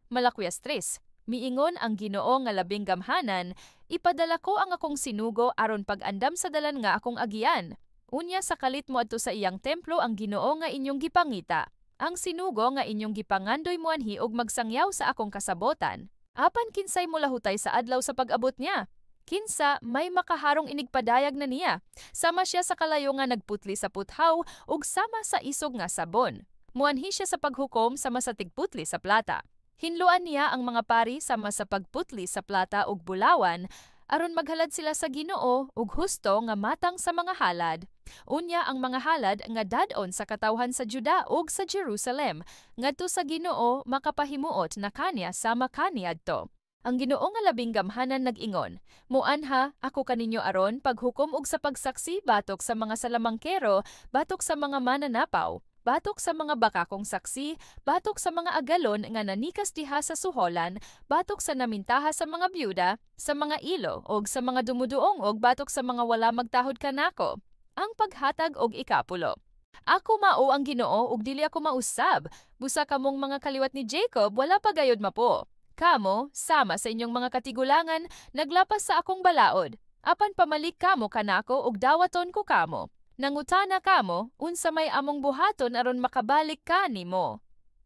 Malakwiyas 3. Miingon ang Ginoo nga labing gamhanan, ipadala ko ang akong sinugo aron pag-andam sa dalan nga akong agian. Unya sa kalit mo adto sa iyang templo ang Ginoo nga inyong gipangita. Ang sinugo nga inyong gipangandoy muanhi og magsangyaw sa akong kasabotan. Apan kinsay molahutay sa adlaw sa pag-abot niya? Kinsa may makaharong inigpadayag na niya. Sama siya sa kalayo nga nagputli sa puthaw ug sama sa isog nga sabon. Muanhi siya sa paghukom sama sa tigputli sa plata. Hinluan niya ang mga pari sama sa pagputli sa plata ug bulawan aron maghalad sila sa Ginoo ug husto nga matang sa mga halad. Unya ang mga halad nga dad-on sa katawhan sa Juda ug sa Jerusalem ngadto sa Ginoo makapahimuot na kaniya sama kaniadto. Ang Ginoo nga labing gamhanan nag-ingon, "Muanha ako kaninyo aron paghukom og sa pagsaksi batok sa mga salamangkero, batok sa mga mananapaw, batok sa mga bakakong saksi, batok sa mga agalon nga nanikas diha sa suholan, batok sa namintaha sa mga byuda, sa mga ilo og sa mga dumuduong og batok sa mga wala magtahod kanako." Ang paghatag og ikapulo. Ako mao ang Ginoo ug dili ako mausab. Busa kamong mga kaliwat ni Jacob wala pa gayud mapo. Kamo, sama sa inyong mga katigulangan, naglapas sa akong balaod. Apan pamalik kamo kanako ug dawaton ko kamo. Nangutana kamo, unsa may among buhaton aron makabalik ka nimo.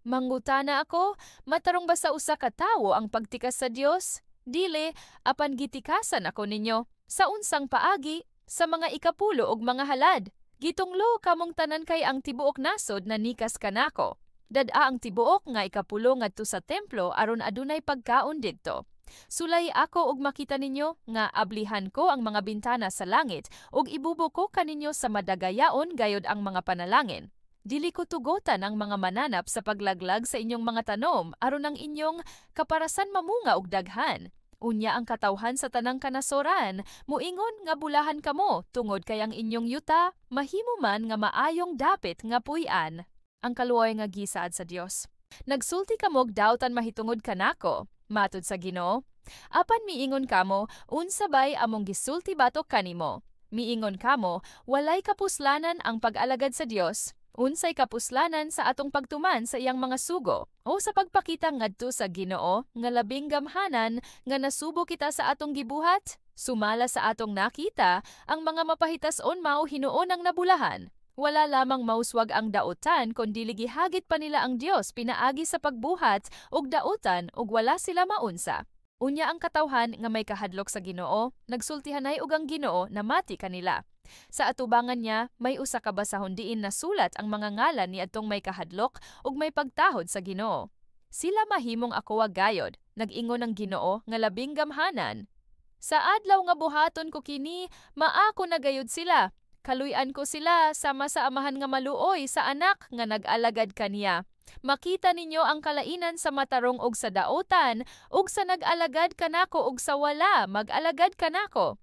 Mangutana ako, matarong ba sa usa ka tawo ang pagtikas sa Dios? Dili, apan gitikasan ako ninyo. Sa unsang paagi, sa mga ikapulo ug mga halad. Gitunglo kamong tanan kay ang tibuok nasod na nikas kanako. Dad-a ang tibuok nga ikapulo ngadto sa templo aron adunay pagkaon didto. Sulay ako ug makita ninyo nga ablihan ko ang mga bintana sa langit ug ibubo ko kaninyo sa madagayaon gayod ang mga panalangin. Dili ko tugotan ang mga mananap sa paglaglag sa inyong mga tanom aron ang inyong kaparasan mamunga og daghan. Unya ang katawhan sa tanang kanasoran, muingon nga bulahan kamo tungod kay ang inyong yuta mahimo man nga maayong dapit nga puy-an. Ang kaluoy nga gisaad sa Dios. Nagsulti kamo og daotan mahitungod kanako, matud sa Ginoo. Apan miingon kamo, unsa bay among gisulti batok kanimo? Miingon kamo, walay kapuslanan ang pag-alagad sa Dios. Unsay kapuslanan sa atong pagtuman sa iyang mga sugo o sa pagpakita ngadto sa Ginoo nga labing gamhanan nga nasubo kita sa atong gibuhat? Sumala sa atong nakita, ang mga mapahitas-on mao hinuon ang nabulahan. Wala lamang mauswag ang daotan kundi gihagit pa nila ang Dios pinaagi sa pagbuhat ug daotan ug wala sila maunsa. Unya ang katawhan nga may kahadlok sa Ginoo, nagsultihanay og ang Ginoo na mati kanila. Sa atubangan niya, may usa ka basahon diin na sulat ang mga ngalan ni adtong may kahadlok ug may pagtahod sa Ginoo. Sila mahimong ako gayod, nag-ingon ang Ginoo nga labing gamhanan. Sa adlaw nga buhaton ko kini, maako na gayud sila. Kaluy-an ko sila sama sa amahan nga maluoy sa anak nga nag-alagad kaniya. Makita ninyo ang kalainan sa matarong og sa daotan ug sa nag-alagad kanako ug sa wala mag-alagad kanako.